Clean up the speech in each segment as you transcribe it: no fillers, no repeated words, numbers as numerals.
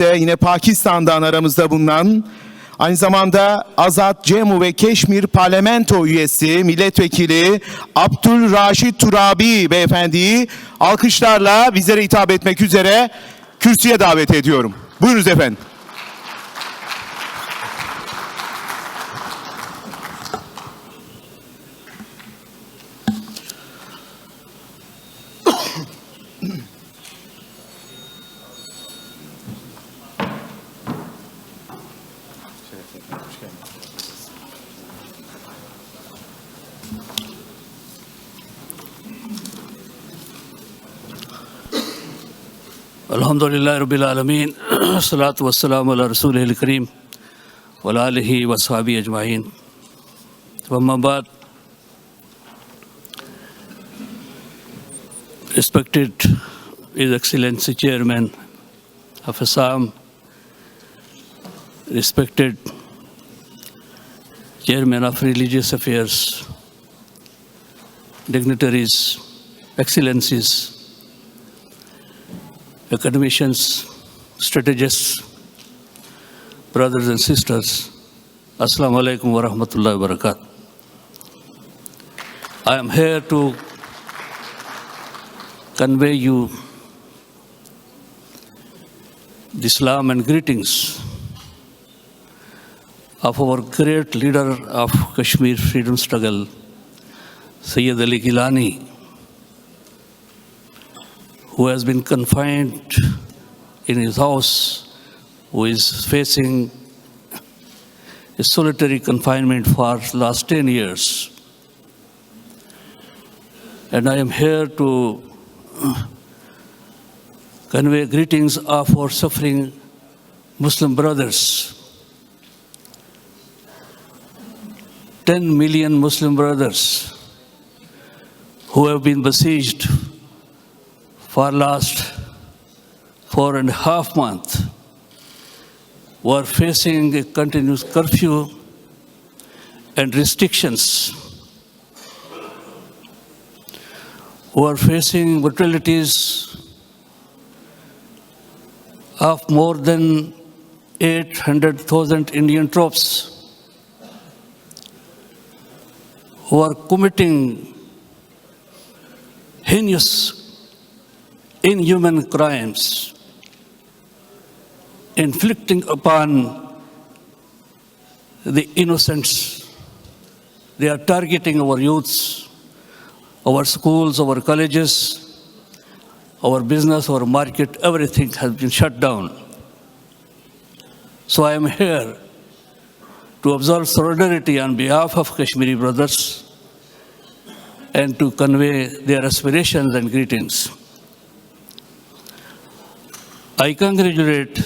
Yine Pakistan'dan aramızda bulunan, aynı zamanda Azad Cemu ve Keşmir Parlamento üyesi milletvekili Abdul Raşit TURABİ beyefendiyi alkışlarla bizlere hitap etmek üzere kürsüye davet ediyorum. Buyurunuz efendim. Elhamdülillahi Rabbil Alemin. Salatu ve selamu ala Resulihil Kerim ve ala alihi ve sahabihi ecmaîn. Ve amma ba'd. Respected His Excellency Chairman of ASSAM, respected Chairman of Religious Affairs, dignitaries, excellencies, academicians, strategists, brothers and sisters, Assalamu alaikum wa rahmatullahi wa barakatuh. I am here to convey you the salam and greetings of our great leader of Kashmir freedom struggle, Sayyid Ali Gilani, who has been confined in his house, who is facing a solitary confinement for the last 10 years. And I am here to convey greetings of our suffering Muslim brothers. 10 million Muslim brothers who have been besieged for last 4.5 months, were facing a continuous curfew and restrictions, who are facing brutalities of more than 800,000 Indian troops, who are committing heinous inhuman crimes, inflicting upon the innocents. They are targeting our youths, our schools, our colleges, our business, our market, everything has been shut down. So I am here to observe solidarity on behalf of Kashmiri brothers and to convey their aspirations and greetings. I congratulate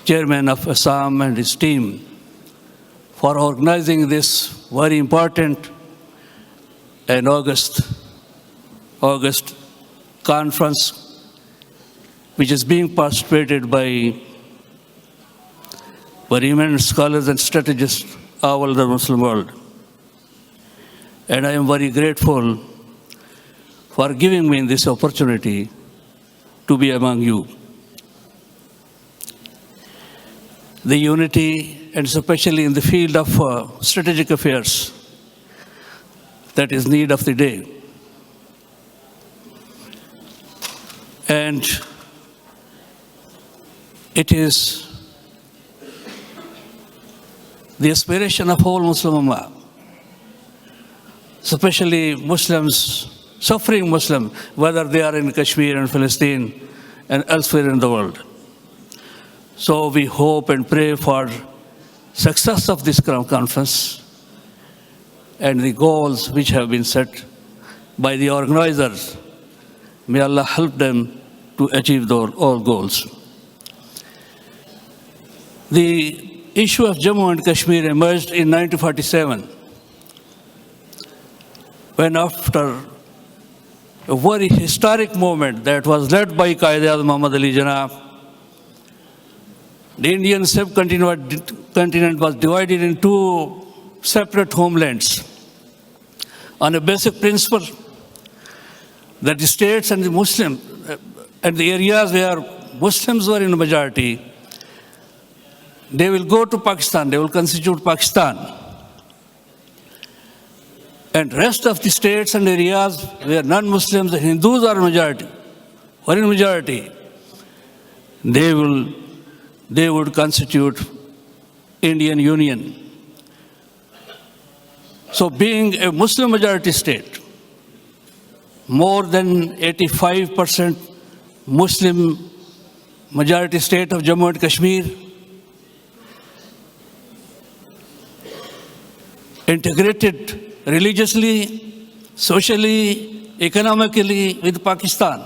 Chairman of ASSAM and his team for organizing this very important and August conference, which is being participated by very eminent scholars and strategists all over the Muslim world. And I am very grateful for giving me this opportunity to be among you. The unity, and especially in the field of strategic affairs, that is need of the day. And it is the aspiration of whole Muslim Ummah, especially Muslims, suffering Muslim, whether they are in Kashmir and Palestine and elsewhere in the world. So we hope and pray for success of this conference and the goals which have been set by the organizers. May Allah help them to achieve all goals. The issue of Jammu and Kashmir emerged in 1947, when after a very historic moment that was led by Qaeda Muhammad Ali Jinnah, the Indian subcontinent was divided into two separate homelands on a basic principle that the states and the Muslim and the areas where Muslims were in the majority, they will go to Pakistan, they will constitute Pakistan. And rest of the states and areas where non-Muslims, the Hindus are majority, were in majority, they would constitute Indian Union. So being a Muslim majority state, more than 85% Muslim majority state of Jammu and Kashmir, integrated religiously, socially, economically with Pakistan,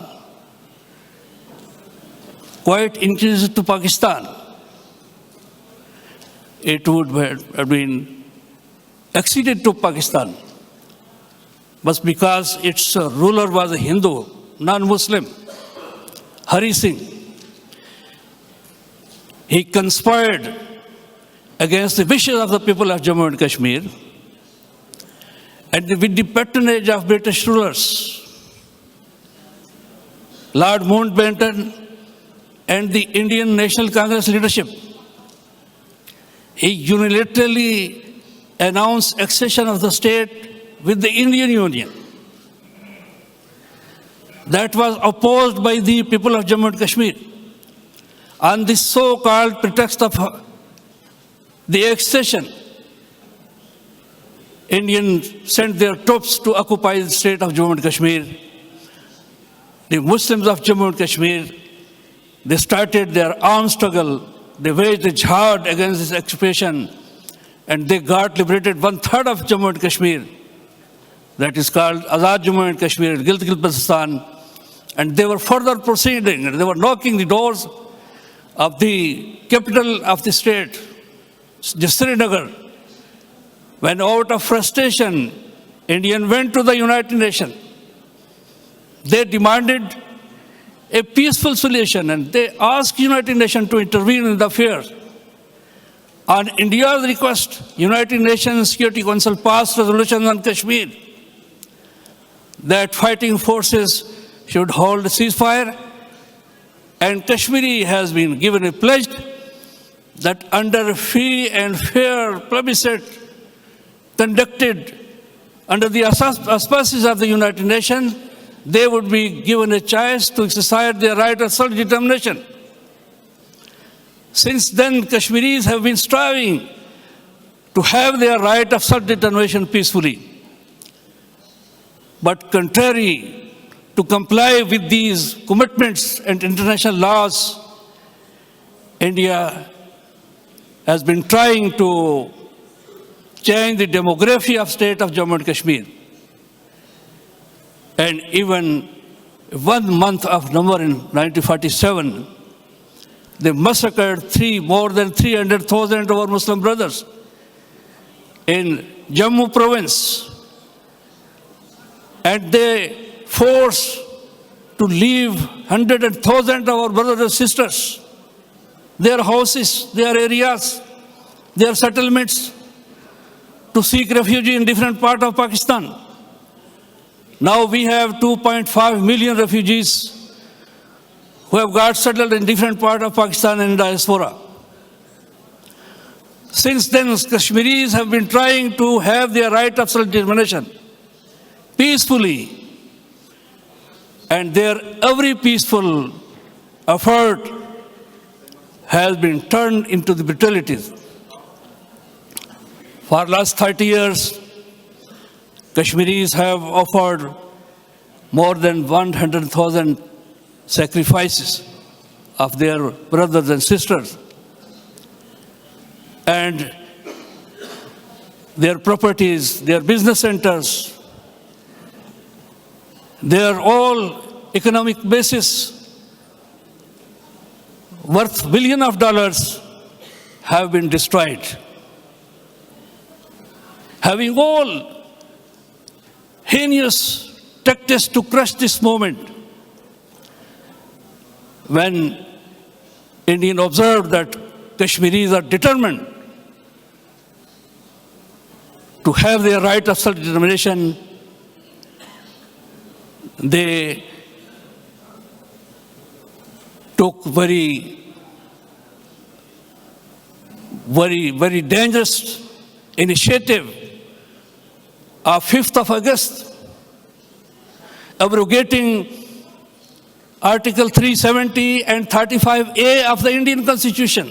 quite inclusive to Pakistan, it would have been acceded to Pakistan. But because its ruler was a Hindu, non-Muslim, Hari Singh, he conspired against the wishes of the people of Jammu and Kashmir, and with the patronage of British rulers, Lord Mountbatten and the Indian National Congress leadership, he unilaterally announced accession of the state with the Indian Union. That was opposed by the people of Jammu and Kashmir on the so-called pretext of the accession. Indians sent their troops to occupy the state of Jammu and Kashmir. The Muslims of Jammu and Kashmir, they started their armed struggle. They waged a jihad against this occupation, and they got liberated 1/3 of Jammu and Kashmir. That is called Azad Jammu and Kashmir, Gilgit-Baltistan. And they were further proceeding, and they were knocking the doors of the capital of the state, Srinagar. When out of frustration, Indians went to the United Nations. They demanded a peaceful solution, and they asked United Nations to intervene in the affairs. On India's request, United Nations Security Council passed resolutions on Kashmir that fighting forces should hold a ceasefire, and Kashmiri has been given a pledge that under free and fair plebiscite conducted under the auspices of the United Nations, they would be given a chance to exercise their right of self-determination. Since then, Kashmiris have been striving to have their right of self-determination peacefully. But contrary to comply with these commitments and international laws, India has been trying to change the demography of state of Jammu and Kashmir. And even 1 month of November in 1947, they massacred more than 300,000 of our Muslim brothers in Jammu province. And they forced to leave hundreds and thousands of our brothers and sisters, their houses, their areas, their settlements, to seek refuge in different parts of Pakistan. Now we have 2.5 million refugees who have got settled in different parts of Pakistan and diaspora. Since then, Kashmiris have been trying to have their right of self-determination peacefully, and their every peaceful effort has been turned into the brutalities. For the last 30 years, Kashmiris have offered more than 100,000 sacrifices of their brothers and sisters, and their properties, their business centers, their all economic basis worth billions of dollars have been destroyed. Having all heinous tactics to crush this movement, when Indians observed that Kashmiris are determined to have their right of self-determination, they took very dangerous initiative of 5th of August, abrogating Article 370 and 35A of the Indian Constitution,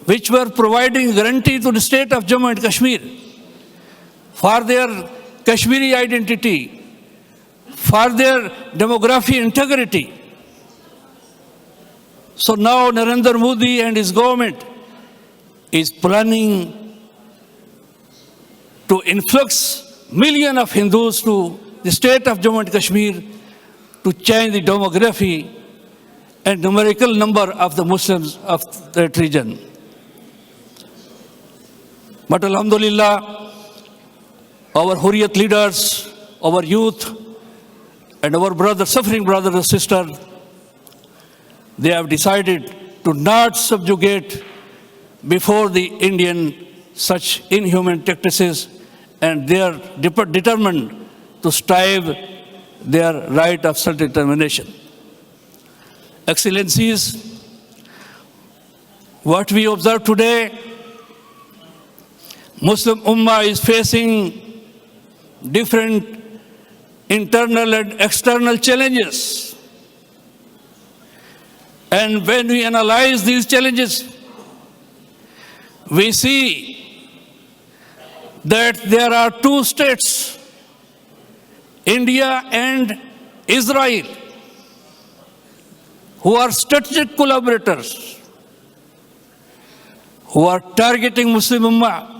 which were providing guarantee to the state of Jammu and Kashmir for their Kashmiri identity, for their demographic integrity. So now Narendra Modi and his government is planning to influx millions of Hindus to the state of Jammu and Kashmir to change the demography and numerical number of the Muslims of that region. But Alhamdulillah, our Hurriyat leaders, our youth, and our brothers, suffering brothers and sisters, they have decided to not subjugate before the Indian such inhuman practices, and they are determined to strive their right of self-determination. Excellencies, what we observe today, Muslim Ummah is facing different internal and external challenges. And when we analyze these challenges, we see that there are two states, India and Israel, who are strategic collaborators, who are targeting Muslim Ummah.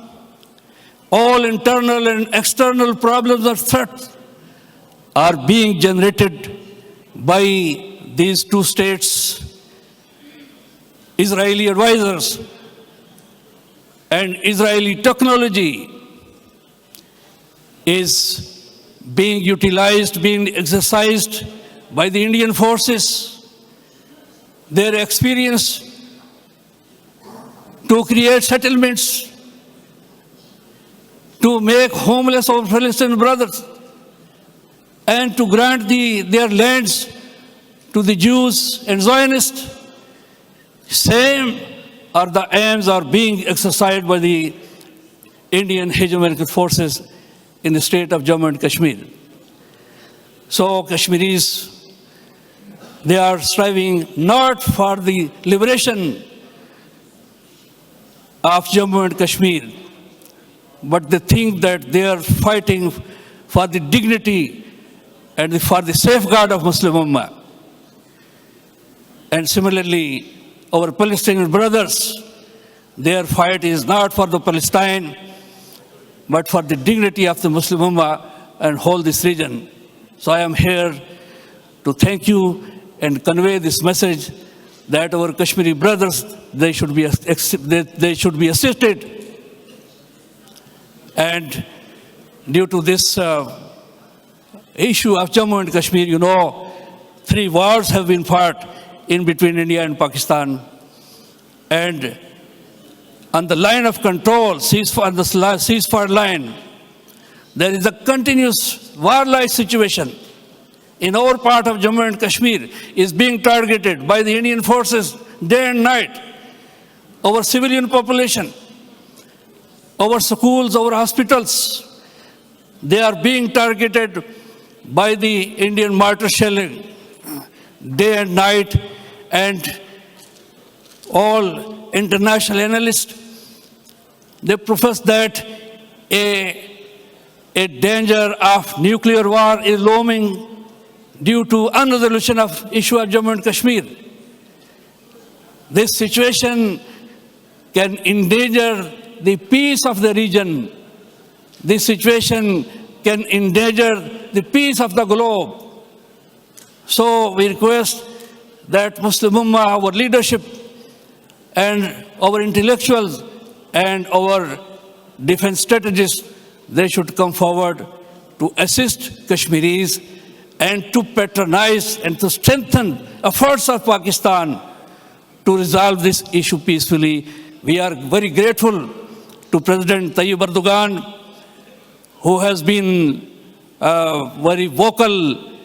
All internal and external problems or threats are being generated by these two states. Israeli advisors and Israeli technology is being utilized, being exercised by the Indian forces. Their experience to create settlements, to make homeless our Palestinian brothers, and to grant their lands to the Jews and Zionists. Same are the aims are being exercised by the Indian hegemonic forces in the state of Jammu and Kashmir. So Kashmiris, they are striving not for the liberation of Jammu and Kashmir, but they think that they are fighting for the dignity and for the safeguard of Muslim Ummah. And similarly, our Palestinian brothers, their fight is not for the Palestine, but for the dignity of the Muslim Ummah and whole this region. So I am here to thank you and convey this message that our Kashmiri brothers, they should be assisted. And due to this issue of Jammu and Kashmir, you know, 3 wars have been fought in between India and Pakistan. And on the line of control, on the ceasefire line, there is a continuous war-like situation. In our part of Jammu and Kashmir is being targeted by the Indian forces day and night. Our civilian population, our schools, our hospitals, they are being targeted by the Indian mortar shelling day and night, and all international analysts, they profess that a danger of nuclear war is looming due to unresolution of issue of Jammu and Kashmir. This situation can endanger the peace of the region. This situation can endanger the peace of the globe. So we request that Muslim Ummah, our leadership, and our intellectuals, and our defense strategists, they should come forward to assist Kashmiris and to patronize and to strengthen efforts of Pakistan to resolve this issue peacefully. We are very grateful to President Tayyip Erdogan, who has been very vocal,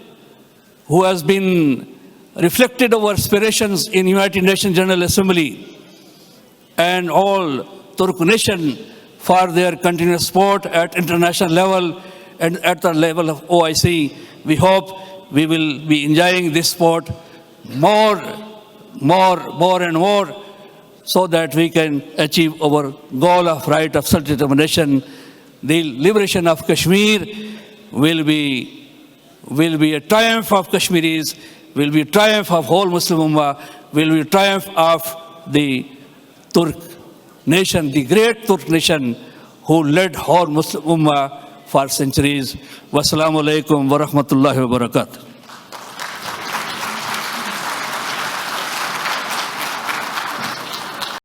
who has been reflected our aspirations in United Nations General Assembly and all Turk nation for their continuous support at international level and at the level of OIC. We hope we will be enjoying this support more and more, so that we can achieve our goal of right of self-determination. The liberation of Kashmir will be a triumph of Kashmiris, will be a triumph of whole Muslim Ummah, will be a triumph of the Turk nation, the great Turk nation who led whole Muslim Ummah for centuries. Wassalamu alaikum wa rahmatullahi wa barakatuh.